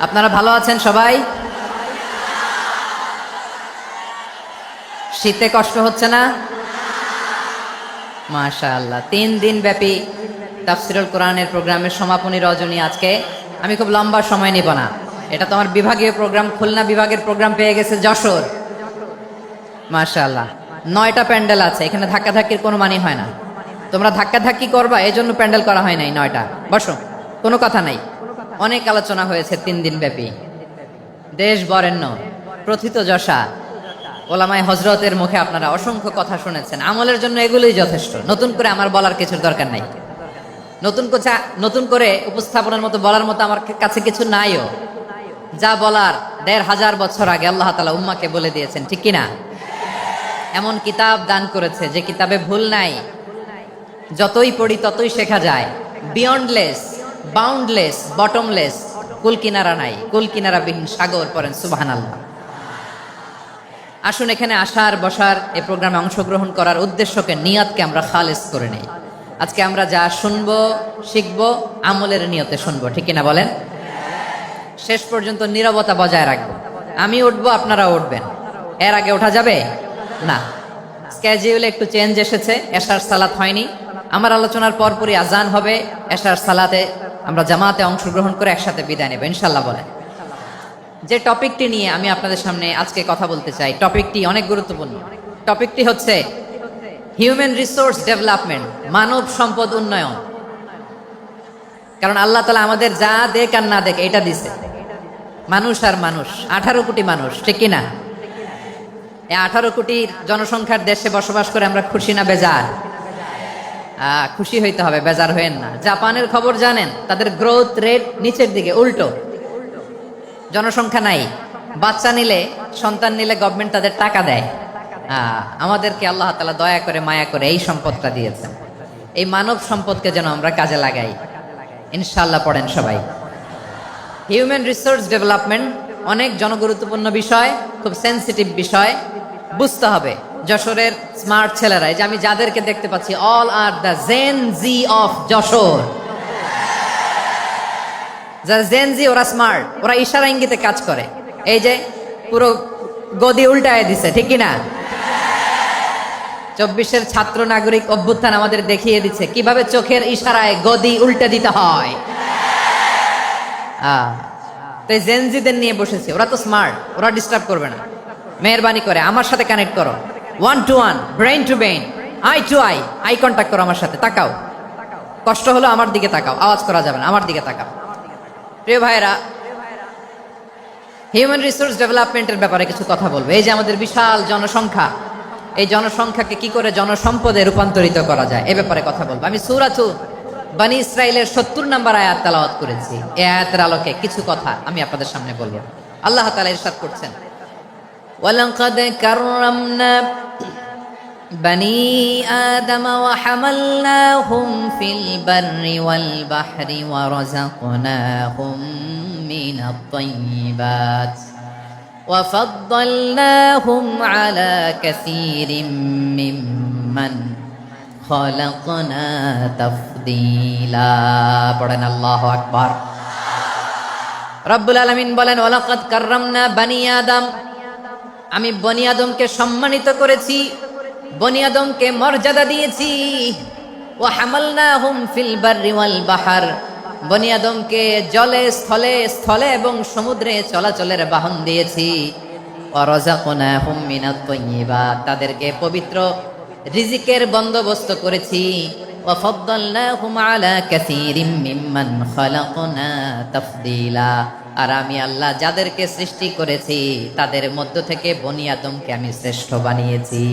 আপনারা ভালো আছেন সবাই? শীতে কষ্ট হচ্ছে না? মাশাআল্লাহ। 3 দিন ব্যাপী তাফসিরুল কোরআনের প্রোগ্রামের সমাপনী রজনী আজকে। আমি খুব লম্বা সময় নিব না, এটা তো আমার বিভাগীয় প্রোগ্রাম। খুলনা বিভাগের প্রোগ্রাম পেয়ে গেছে যশোর। মাশাআল্লাহ, 9টা প্যান্ডেল আছে, এখানে ধাক্কাধাক্কির কোনো মানি হয় না। তোমরা ধাক্কাধাক্কি করবা, এই জন্য প্যান্ডেল করা হয় নাই 9টা। বসো, কোনো কথা নাই। অনেক আলোচনা হয়েছে 3 দিন ব্যাপী। দেশ বরেণ্য প্রথিতযশা ওলামায়ে হযরতের মুখে আপনারা অসংখ্য কথা শুনেছেন। আমলের জন্য এগুলোই যথেষ্ট, নতুন করে আমার বলার কিছুর দরকার নাই। নতুন করে উপস্থাপনের মতো বলার মতো আমার কাছে কিছু নাইও। যা বলার 1500 বছর আগে আল্লাহ তাআলা উম্মাহকে বলে দিয়েছেন, ঠিক কিনা? এমন কিতাব দান করেছে যে কিতাবে ভুল নাই, যতই পড়ি ততই শেখা যায়। বিয়ন্ডলেস, বাউন্ডলেস, বটমলেস, কুল কিনারা নাই, কুল কিনারা বিহীন সাগর। পড়েন সুবহানাল্লাহ। আসুন এখানে আসার বসার এই প্রোগ্রামে অংশগ্রহণ করার উদ্দেশ্যকে, নিয়তকে আমরা খালেস করে নেই। আজকে আমরা যা শুনবো শিখবো আমলের নিয়তে শুনবো, ঠিক কিনা বলেন? শেষ পর্যন্ত নীরবতা বজায় রাখবো। আমি উঠবো, আপনারা উঠবেন। এর আগে ওঠা যাবে না। স্কেডিউলে একটু চেঞ্জ এসেছে, এশার সালাত হয়নি। আমার আলোচনার পরপরই আজান হবে। এশার সালাতে আমরা জামাতে অংশগ্রহণ করে একসাথে বিদায় নেব ইনশাল্লাহ। বলেন, যে টপিকটি নিয়ে আমি আপনাদের সামনে আজকে কথা বলতে চাই, টপিকটি অনেক গুরুত্বপূর্ণ। টপিকটি হচ্ছে হিউম্যান রিসোর্স ডেভেলপমেন্ট, মানব সম্পদ উন্নয়ন। কারণ আল্লাহ তাআলা আমাদের যা দেখ আর না দেখ এটা দিছে। মানুষ আর মানুষ, 18 কোটি মানুষ, ঠিক কিনা? এই 18 কোটির জনসংখ্যার দেশে বসবাস করে আমরা খুশি না বেজার? খুশি হইতে হবে, বেজার হইেন না। জাপানের খবর জানেন? তাদের গ্রোথ রেট নিচের দিকে, উল্টো। জনসংখ্যা নাই, বাচ্চা নিলে, সন্তান নিলে গভর্নমেন্ট তাদের টাকা দেয়। আমাদেরকে আল্লাহ তাআলা দয়া করে মায়া করে এই সম্পদটা দিয়েছেন। এই মানব সম্পদকে যেন আমরা কাজে লাগাই ইনশাআল্লাহ। পড়েন সবাই। হিউম্যান রিসোর্স ডেভেলপমেন্ট অনেক জনগুরুত্বপূর্ণ বিষয়, খুব সেন্সিটিভ বিষয়, বুঝতে হবে। যশোরের স্মার্ট ছেলেরা, এই যে আমি যাদেরকে দেখতে পাচ্ছি, all are the Gen Z of Jessore. যারা জেন জি, ওরা স্মার্ট, ওরা ইশারা ইঙ্গিতে কাজ করে। এই যে পুরো গদি উল্টায় দিছে, ঠিক কিনা? 24-এর ছাত্র নাগরিক অভ্যুত্থান আমাদের দেখিয়ে দিচ্ছে কিভাবে চোখের ইশারায় গদি উল্টে দিতে হয়। তাই জেনজিদের নিয়ে বসেছে, ওরা তো স্মার্ট, ওরা ডিস্টার্ব করবে না। মেহরবানি করে আমার সাথে কানেক্ট করো, 1 to 1, brain to brain, eye to eye, eye contact করো আমার সাথে। তাকাও, কষ্ট হলো আমার দিকে তাকাও, আওয়াজ করা যাবে না, আমার দিকে তাকাও। প্রিয় ভাইরা, হিউম্যান রিসোর্স ডেভেলপমেন্টের ব্যাপারে কিছু কথা বলবো। এই যে আমাদের বিশাল জনসংখ্যা, এই জনসংখ্যাকে কি করে জনসম্পদে রূপান্তরিত করা যায় এ ব্যাপারে কথা বলবো। আমি সূরাতু বনী ইসরাইলের 70 নম্বর আয়াত তেলাওয়াত করেছি। এই আয়াতের আলোকে কিছু কথা আমি আপনাদের সামনে বলবো। আল্লাহ তাআলা ইরশাদ করছেন, ওয়ালাকাদ কাররামনা বনী আদম ওয়া হামালনাহুম ফিল বাররি ওয়াল বাহরি ওয়া রাযাকনাহুম মিনাত তাইয়্যিবাত وفضلناهم على كثير ممن خلقنا تفضيلا। পড়েন আল্লাহু আকবার। রব্বুল আলামিন বলেন, ওয়ালাকাদ কাররামনা বনী আদম, আমি বনী আদমকে সম্মানিত করেছি, বনী আদমকে মর্যাদা দিয়েছি। ওয়া হামালনাহুম ফিল বাররি ওয়াল বাহর, বনী আদমকে জলে, স্থলে, স্থলে এবং সমুদ্রে চলাচলের বাহন দিয়েছি। ওয়া রাযাকনাহুম মিনাত তাইয়্যিবাত, তাদেরকে পবিত্র রিজিকের বন্দোবস্ত করেছি। ওয়া ফাদ্দালনাহুম আলা কাসীরিম মিম্মান খালাকনা তাফদীলা, আর আমি আল্লাহ যাদেরকে সৃষ্টি করেছি তাদের মধ্য থেকে বনী আদমকে আমি শ্রেষ্ঠ বানিয়েছি।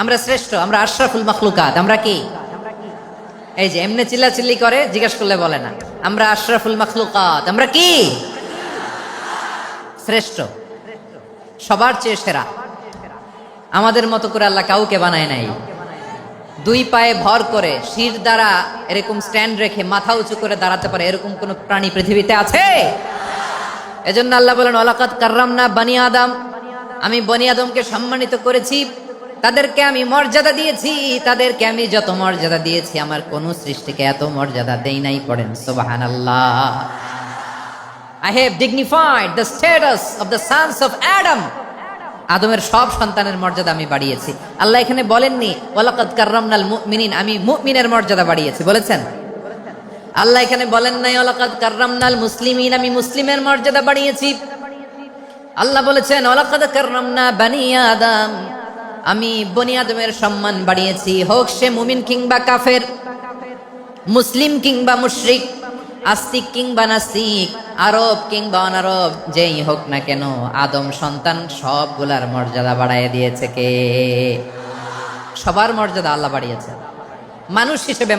আমরা শ্রেষ্ঠ, আমরা আশরাফুল মাখলুকাত। আমরা কি? এই যে এমনি চিল্লাচিল্লি করে, জিজ্ঞেস করলে বলে না। আমরা আশরাফুল মাখলুকাত, আমরা কি? শ্রেষ্ঠ, সবার চেয়ে সেরা। আমাদের মতো করে আল্লাহ কাউকে বানায় নাই। 2 পায়ে ভর করে, শির দ্বারা এরকম স্ট্যান্ড রেখে মাথা উঁচু করে দাঁড়াতে পারে এরকম কোন প্রাণী পৃথিবীতে আছে? এজন্য আল্লাহ বলেন, ওয়ালাকাদ কাররামনা বনী আদম, আমি বনী আদমকে সম্মানিত করেছি, তাদেরকে আমি মর্যাদা দিয়েছি। তাদেরকে আমি যত মর্যাদা দিয়েছি আমার কোন সৃষ্টিকে এত মর্যাদা দেই নাই। পড়েন সুবহানাল্লাহ। I have dignified the status of the sons of Adam. আদমের সব সন্তানের মর্যাদা আমি বাড়িয়েছি। আল্লাহ এখানে বলেননি ওয়ালাকাদ কাররামনাল মুমিনিন, আমি মুমিনের মর্যাদা বাড়িয়েছি, বলেছেন? আল্লাহ এখানে বলেন নাই ওয়ালাকাদ কাররামনাল মুসলিমিন, আমি মুসলিমের মর্যাদা বাড়িয়েছি। আল্লাহ বলেছেন ওয়ালাকাদ কাররামনা বানি আদম, আমি বনি আদমের সম্মান বাড়িয়েছি, হোক সে মুমিন কিংবা কাফের, মুসলিম কিংবা মুশরিক, আস্তিক কিংবা নাস্তিক, আরব কিংবা অনারব, যেই হোক না কেন আদম সন্তান সবগুলার মর্যাদা বাড়ায় দিয়েছে কে? সবার মর্যাদা আল্লাহ বাড়িয়েছে। মানুষ হিসেবে